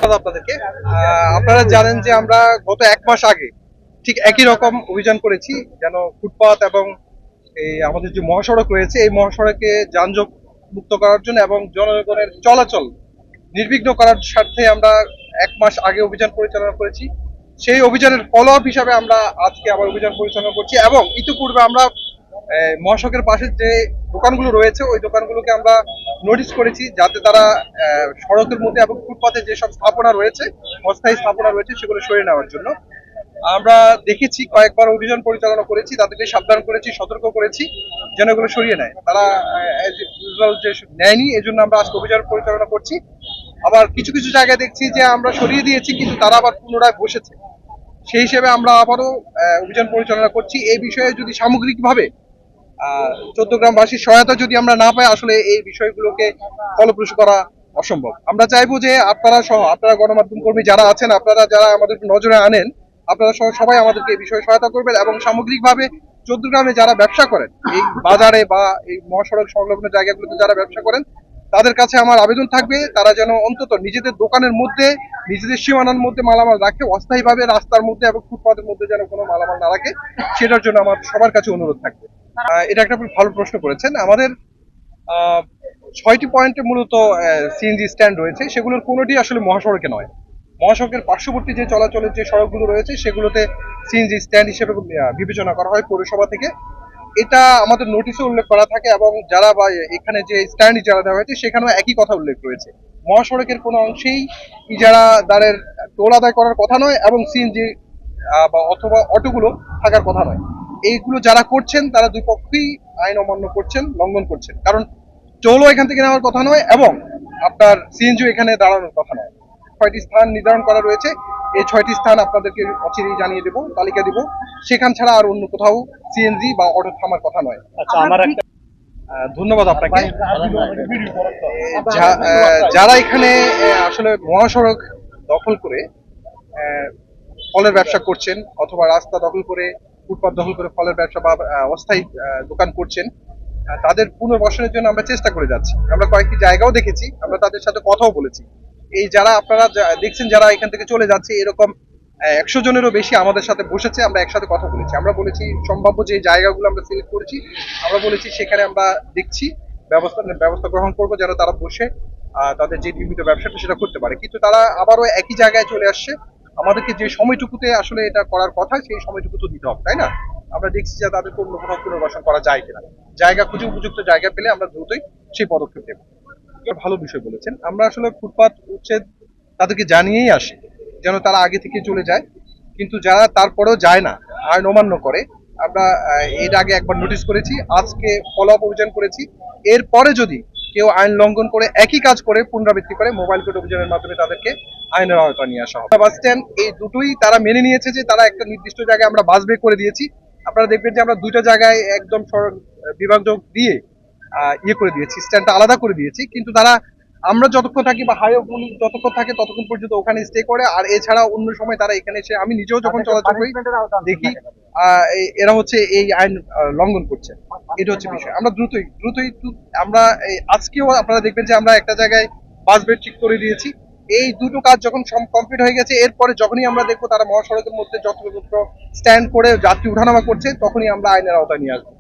ধন্যবাদ আপনাদেরকে। আপনারা জানেন যে আমরা গত 1 মাস আগে ঠিক একই রকম অভিযান করেছি, যেন ফুটপাত এবং এই আমাদের যে মহাসড়ক রয়েছে এই মহাসড়কে যানজট মুক্ত করার জন্য এবং জনগণের চলাচল নির্বিঘ্ন করার স্বার্থে আমরা 1 মাস আগে অভিযান পরিচালনা করেছি। সেই অভিযানের ফলো আপ হিসাবে আমরা আজকে আবার অভিযান পরিচালনা করছি এবং ইতিপূর্বে আমরা মহাসড়কের পাশে যে দোকানগুলো রয়েছে ওই দোকানগুলোকে আমরা নোটিশ করেছি যাতে তারা সড়কের মধ্যে এবং ফুটপাতে যেসব স্থাপনা রয়েছে, অস্থায়ী স্থাপনা রয়েছে, সেগুলো সরিয়ে নেওয়ার জন্য আমরা দেখেছি। কয়েকবার অভিযান পরিচালনা করেছি, তাদেরকে সাবধান করেছি, সতর্ক করেছি যেন এগুলো সরিয়ে নেয়। তারা যে নেয়নি, এই জন্য আমরা আজকে অভিযান পরিচালনা করছি। আবার কিছু কিছু জায়গায় দেখছি যে আমরা সরিয়ে দিয়েছি কিন্তু তারা আবার পুনরায় বসেছে। সেই হিসেবে আমরা আবারও অভিযান পরিচালনা করছি। এই বিষয়ে যদি সামগ্রিকভাবে চৌদ্দগ্রামবাসীর সহায়তা যদি আমরা না পাই, আসলে এই বিষয়গুলোকে ফলপ্রসূ করা অসম্ভব। আমরা চাইবো যে আপনারা সহ, আপনারা গণমাধ্যম কর্মী যারা আছেন, আপনারা যারা আমাদের নজরে আনেন, আপনারা সহ সবাই আমাদেরকে এই বিষয়ে সহায়তা করবেন এবং সামগ্রিকভাবে চৌদ্দগ্রামে যারা ব্যবসা করেন, এই বাজারে বা এই মহাসড়ক সংলগ্ন জায়গাগুলোতে যারা ব্যবসা করেন, তাদের কাছে আমার আবেদন থাকবে তারা যেন অন্তত নিজেদের দোকানের মধ্যে, নিজেদের সীমানার মধ্যে মালামাল রাখে, অস্থায়ীভাবে রাস্তার মধ্যে এবং ফুটপাতের মধ্যে যেন কোনো মালামাল না রাখে, সেটার জন্য আমার সবার কাছে অনুরোধ থাকবে। এটা একটা ভালো প্রশ্ন করেছেন। আমাদের 6টি পয়েন্টে মূলত সিএনজি স্ট্যান্ড রয়েছে, সেগুলোর কোনোটি আসলে মহাসড়কে নয়। মহাসড়কের পার্শ্ববর্তী যে চলাচলের যে সড়কগুলো রয়েছে সেগুলোতে সিএনজি স্ট্যান্ড হিসেবে বিবেচনা করা হয় পৌরসভা থেকে। এটা আমাদের নোটিশে উল্লেখ করা থাকে এবং যারা বা এখানে যে স্ট্যান্ড ইজারা দেওয়া হয়েছে সেখানেও একই কথা উল্লেখ রয়েছে। মহাসড়কের কোনো অংশেই ইজারাদারের টোল আদায় করার কথা নয় এবং সিএনজি বা অথবা অটোগুলো থাকার কথা নয়। এইগুলো যারা করছেন তারা দুই পক্ষই আইন অমান্য করছেন, লঙ্ঘন করছেন। কারণ টোলও এখান থেকে নেওয়ার কথা নয় এবং আপনার সিএনজিও এখানে দাঁড়ানোর কথা নয়। 6টি স্থান নির্ধারণ করা রয়েছে। এই 6টি স্থান আপনাদেরকে অচিরেই জানিয়ে দেব, তালিকা দিব। সেখান ছাড়া আর অন্য কোথাও সিএনজি বা অটো থামার কথা নয়। আচ্ছা, আমার একটা ধন্যবাদ আপনাকে। যারা এখানে আসলে মহাসড়ক দখল করে ফলের ব্যবসা করছেন অথবা রাস্তা দখল করে, ফুটপাত দখল করে ফলের ব্যবসা বা অস্থায়ী দোকান করছেন, তাদের পুনর্বাসনের জন্য আমরা চেষ্টা করে যাচ্ছি। আমরা কয়েকটি জায়গাও দেখেছি, আমরা তাদের সাথে কথাও বলেছি। এই যারা আপনারা দেখছেন যারা এখান থেকে চলে যাচ্ছে, এরকম 100 জনেরও বেশি আমাদের সাথে বসেছে, আমরা একসাথে কথা বলেছি। আমরা বলেছি সম্ভাব্য যে জায়গাগুলো আমরা সিলেক্ট করেছি, আমরা বলেছি সেখানে আমরা দেখছি, ব্যবস্থা গ্রহণ করবো যেন তারা বসে তাদের যে নিয়মিত ব্যবসাটা সেটা করতে পারে। কিন্তু তারা আবারও একই জায়গায় চলে আসছে। আমাদেরকে যে সময়টুকুতে আসলে এটা করার কথা সেই সময়টুকু তো দিতে হবে, তাই না? আমরা দেখছি যে তাদের অন্য কোথাও পুনর্বাসন করা যায় কিনা। জায়গা খুঁজে উপযুক্ত জায়গা পেলে আমরা দ্রুতই সেই পদক্ষেপ নেব। ভালো বিষয় বলেছেন। আমরা আসলে ফুটপাত উচ্ছেদ তাদেরকে জানিয়েই আসি যেন তারা আগে থেকে চলে যায়, কিন্তু যারা তারপরেও যায় না, আইন অমান্য করে, আমরা এর আগে একবার নোটিশ করেছি, আজকে ফলো আপ অভিযান করেছি। এরপরে যদি কেউ আইন লঙ্ঘন করে একই কাজ করে পুনরাবৃত্তি করে, মোবাইল কোর্ট অভিযানের মাধ্যমে তাদেরকে আইনের আওতায় নিয়ে আসা হবে। বাস স্ট্যান্ড এই দুটোই তারা মেনে নিয়েছে যে তারা একটা নির্দিষ্ট জায়গায় আমরা বাস বে করে দিয়েছি। আপনারা দেখবেন যে আমরা 2টা জায়গায় একদম বিভাগযোগ দিয়ে করে দিয়েছি, স্ট্যান্ডটা আলাদা করে দিয়েছি। কিন্তু তারা, আমরা যতক্ষণ থাকি বা হাইওয়ে পুলিশ যতক্ষণ থাকে ততক্ষণ পর্যন্ত ওখানে স্টে করে, আর এছাড়া অন্য সময় তারা এখানে এসে, আমি নিজেও যখন চলাচল করি দেখি এরা হচ্ছে এই আইন লঙ্ঘন করছে। এটা হচ্ছে বিষয়। আমরা দ্রুতই আমরা আজকেও আপনারা দেখবেন যে আমরা একটা জায়গায় বাস বেড ঠিক করে দিয়েছি। এই দুটো কাজ যখন কমপ্লিট হয়ে গেছে, এরপরে যখনই আমরা দেখবো তারা মহাসড়কের মধ্যে যত্রতত্র স্ট্যান্ড করে যাত্রী উঠানামা করছে, তখনই আমরা আইনের আওতায় নিয়ে আসবো।